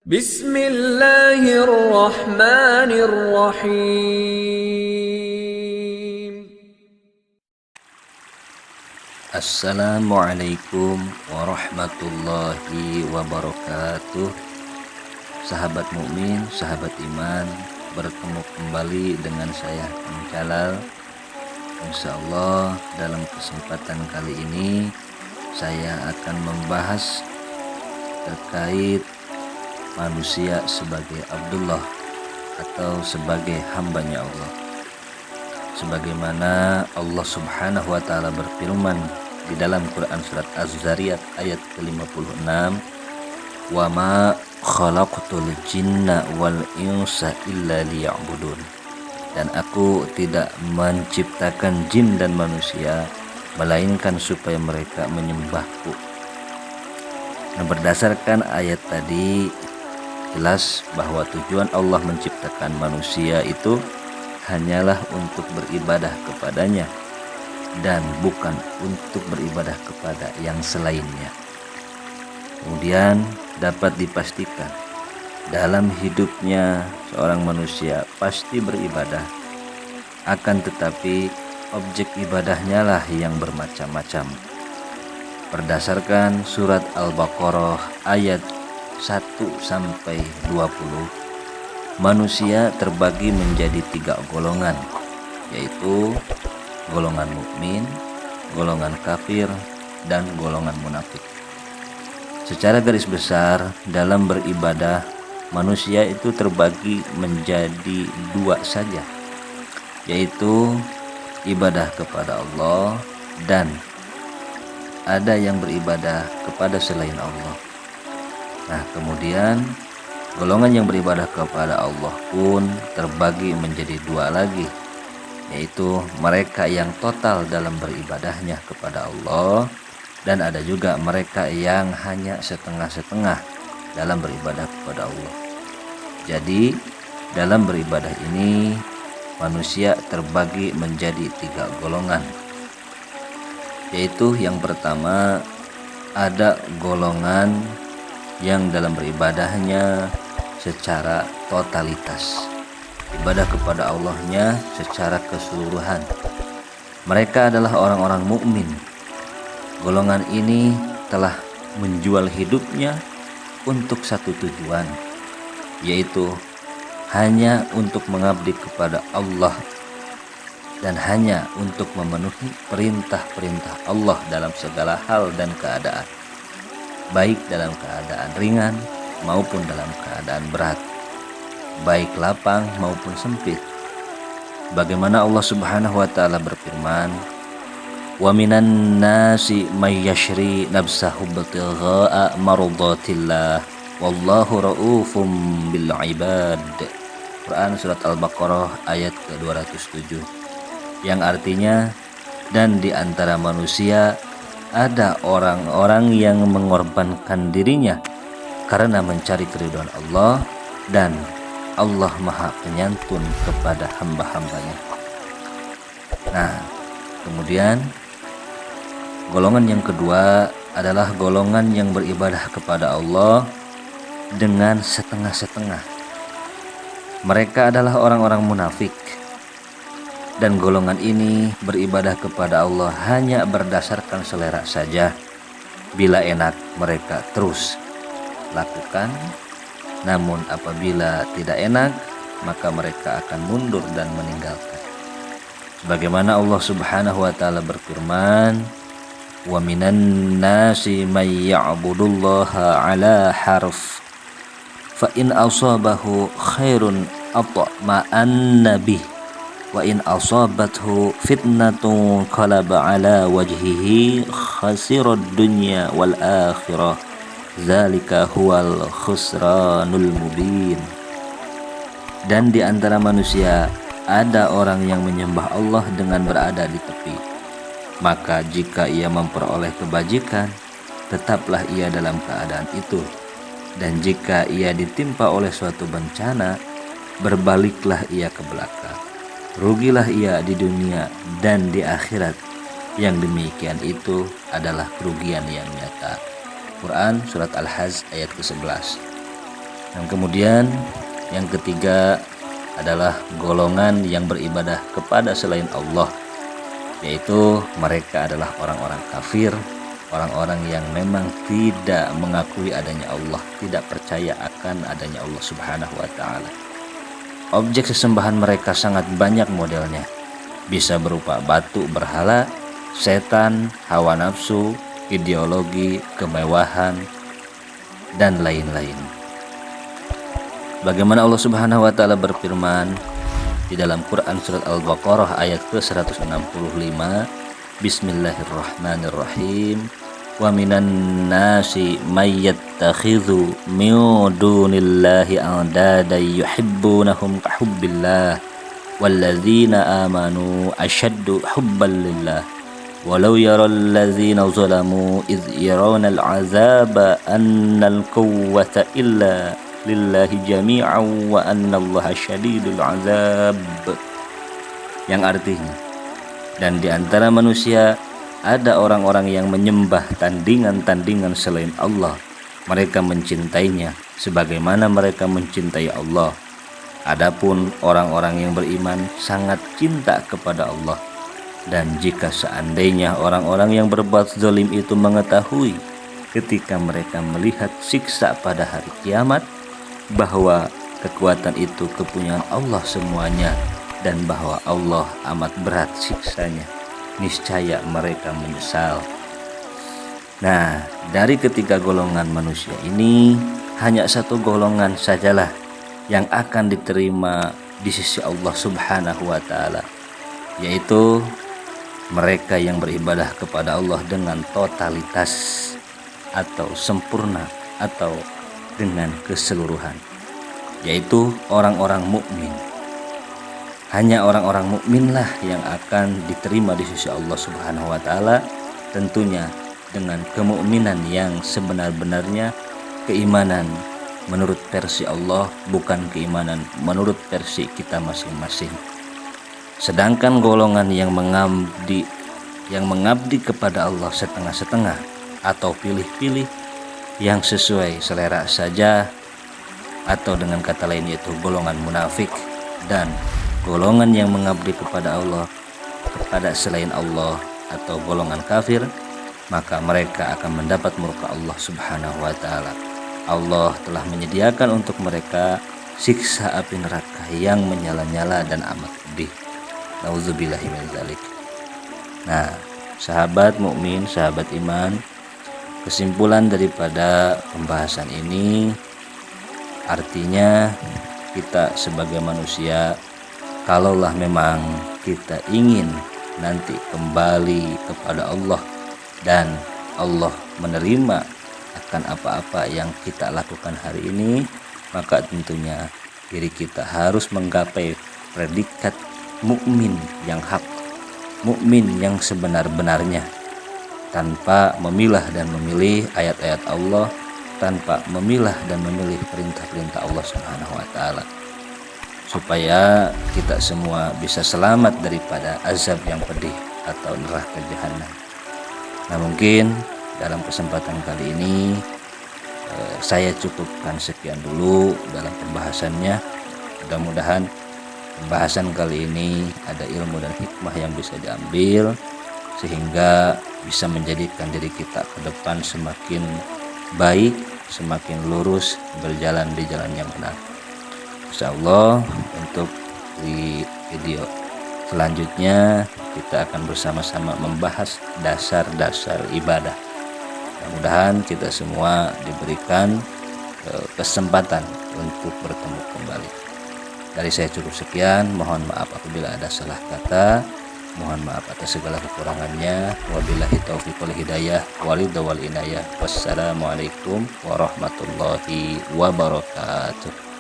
Bismillahirrahmanirrahim. Assalamualaikum warahmatullahi wabarakatuh. Sahabat mukmin, sahabat iman, bertemu kembali dengan saya Kang Jalal. Insyaallah dalam kesempatan kali ini saya akan membahas terkait manusia sebagai Abdullah atau sebagai hambanya Allah. Sebagaimana Allah Subhanahu wa taala berfirman di dalam Quran surat Az-Zariyat ayat ke-56, "Wa ma khalaqtul jinna wal insa illa liya'budun." Dan aku tidak menciptakan jin dan manusia melainkan supaya mereka menyembahku. Nah, berdasarkan ayat tadi jelas bahwa tujuan Allah menciptakan manusia itu hanyalah untuk beribadah kepadanya dan bukan untuk beribadah kepada yang selainnya. Kemudian dapat dipastikan dalam hidupnya seorang manusia pasti beribadah, akan tetapi objek ibadahnya lah yang bermacam-macam. Berdasarkan surat Al-Baqarah ayat 1-20, manusia terbagi menjadi 3 golongan, yaitu golongan mukmin, golongan kafir, dan golongan munafik. Secara garis besar dalam beribadah, manusia itu terbagi menjadi 2 saja, yaitu ibadah kepada Allah dan ada yang beribadah kepada selain Allah. Nah, kemudian golongan yang beribadah kepada Allah pun terbagi menjadi 2 lagi, yaitu mereka yang total dalam beribadahnya kepada Allah, dan ada juga mereka yang hanya setengah-setengah dalam beribadah kepada Allah. Jadi dalam beribadah ini manusia terbagi menjadi 3 golongan, yaitu yang pertama ada golongan yang dalam beribadahnya secara totalitas, ibadah kepada Allahnya secara keseluruhan. Mereka adalah orang-orang mukmin. Golongan ini telah menjual hidupnya untuk satu tujuan, yaitu hanya untuk mengabdi kepada Allah dan hanya untuk memenuhi perintah-perintah Allah dalam segala hal dan keadaan, baik dalam keadaan ringan maupun dalam keadaan berat, baik lapang maupun sempit. Bagaimana Allah Subhanahu wa taala berfirman, "Wa minan nasi may yashri nafsahu ibtigha'a mardatillah wallahu raufum bil ibad." Quran surat Al-Baqarah ayat ke-207, yang artinya, dan di antara manusia ada orang-orang yang mengorbankan dirinya karena mencari keridhaan Allah, dan Allah Maha Penyantun kepada hamba-hambanya. Nah, kemudian golongan yang kedua adalah golongan yang beribadah kepada Allah dengan setengah-setengah. Mereka adalah orang-orang munafik, dan golongan ini beribadah kepada Allah hanya berdasarkan selera saja. Bila enak mereka terus lakukan, namun apabila tidak enak maka mereka akan mundur dan meninggalkan. Sebagaimana Allah Subhanahu wa taala berfirman, "Wa minan nasi may ya'budullaha 'ala harf fa in asabahu khairun atma'anna bih wa in asabathu fitnatun qalaba ala wajhihi khasirad dunya wal akhirah zalika huwal khusranul mubin." Dan di antara manusia ada orang yang menyembah Allah dengan berada di tepi, maka jika ia memperoleh kebajikan tetaplah ia dalam keadaan itu, dan jika ia ditimpa oleh suatu bencana berbaliklah ia ke belakang. Rugilah ia di dunia dan di akhirat. Yang demikian itu adalah kerugian yang nyata. Quran surat Al-Hajj ayat ke-11. Dan kemudian yang ketiga adalah golongan yang beribadah kepada selain Allah, yaitu mereka adalah orang-orang kafir, orang-orang yang memang tidak mengakui adanya Allah, tidak percaya akan adanya Allah Subhanahu wa Ta'ala. Objek sesembahan mereka sangat banyak modelnya, bisa berupa batu berhala, setan, hawa nafsu, ideologi, kemewahan, dan lain-lain. Bagaimana Allah Subhanahu wa Ta'ala berfirman di dalam Quran surat Al-Baqarah ayat ke-165, Bismillahirrahmanirrahim. Wa minan nasi may yattakhidhu min dunillahi andada yuhibbunahum ka hubbillah walladzina amanu ashaddu hubban lillah walau yaral ladzina zalamu idh yarawna al'azaba annal quwwata illa lillahi jami'an wa annallaha syadidul azab, yang artinya, dan di antara manusia ada orang-orang yang menyembah tandingan-tandingan selain Allah, mereka mencintainya sebagaimana mereka mencintai Allah. Adapun orang-orang yang beriman sangat cinta kepada Allah, dan jika seandainya orang-orang yang berbuat zalim itu mengetahui ketika mereka melihat siksa pada hari kiamat bahwa kekuatan itu kepunyaan Allah semuanya dan bahwa Allah amat berat siksanya, niscaya mereka menyesal. Nah, dari ketiga golongan manusia ini hanya satu golongan sajalah yang akan diterima di sisi Allah Subhanahu wa Ta'ala, yaitu mereka yang beribadah kepada Allah dengan totalitas atau sempurna atau dengan keseluruhan, yaitu orang-orang mukmin. Hanya orang-orang mukminlah yang akan diterima di sisi Allah Subhanahu wa Ta'ala, tentunya dengan kemukminan yang sebenar-benarnya, keimanan menurut versi Allah, bukan keimanan menurut versi kita masing-masing. Sedangkan golongan yang mengabdi kepada Allah setengah-setengah atau pilih-pilih, yang sesuai selera saja, atau dengan kata lain yaitu golongan munafik, dan golongan yang mengabdi kepada Allah kepada selain Allah atau golongan kafir, maka mereka akan mendapat murka Allah Subhanahu wa Ta'ala. Allah telah menyediakan untuk mereka siksa api neraka yang menyala-nyala dan amat pedih. Nauzubillahi min dzalik. Nah, sahabat mukmin, sahabat iman, kesimpulan daripada pembahasan ini artinya kita sebagai manusia, kalaulah memang kita ingin nanti kembali kepada Allah dan Allah menerima akan apa-apa yang kita lakukan hari ini, maka tentunya diri kita harus menggapai predikat mukmin yang hak, mukmin yang sebenar-benarnya, tanpa memilah dan memilih ayat-ayat Allah, tanpa memilah dan memilih perintah-perintah Allah Subhanahu wa Ta'ala, supaya kita semua bisa selamat daripada azab yang pedih atau neraka jahanam. Nah, mungkin dalam kesempatan kali ini saya cukupkan sekian dulu dalam pembahasannya. Mudah-mudahan pembahasan kali ini ada ilmu dan hikmah yang bisa diambil, sehingga bisa menjadikan diri kita ke depan semakin baik, semakin lurus, berjalan di jalan yang benar. Insyaallah untuk di video selanjutnya kita akan bersama-sama membahas dasar-dasar ibadah. Mudah-mudahan kita semua diberikan kesempatan untuk bertemu kembali. Dari saya cukup sekian, mohon maaf apabila ada salah kata, mohon maaf atas segala kekurangannya. Wabillahi taufiq wal hidayah, walidha wal inayah. Wassalamualaikum warahmatullahi wabarakatuh.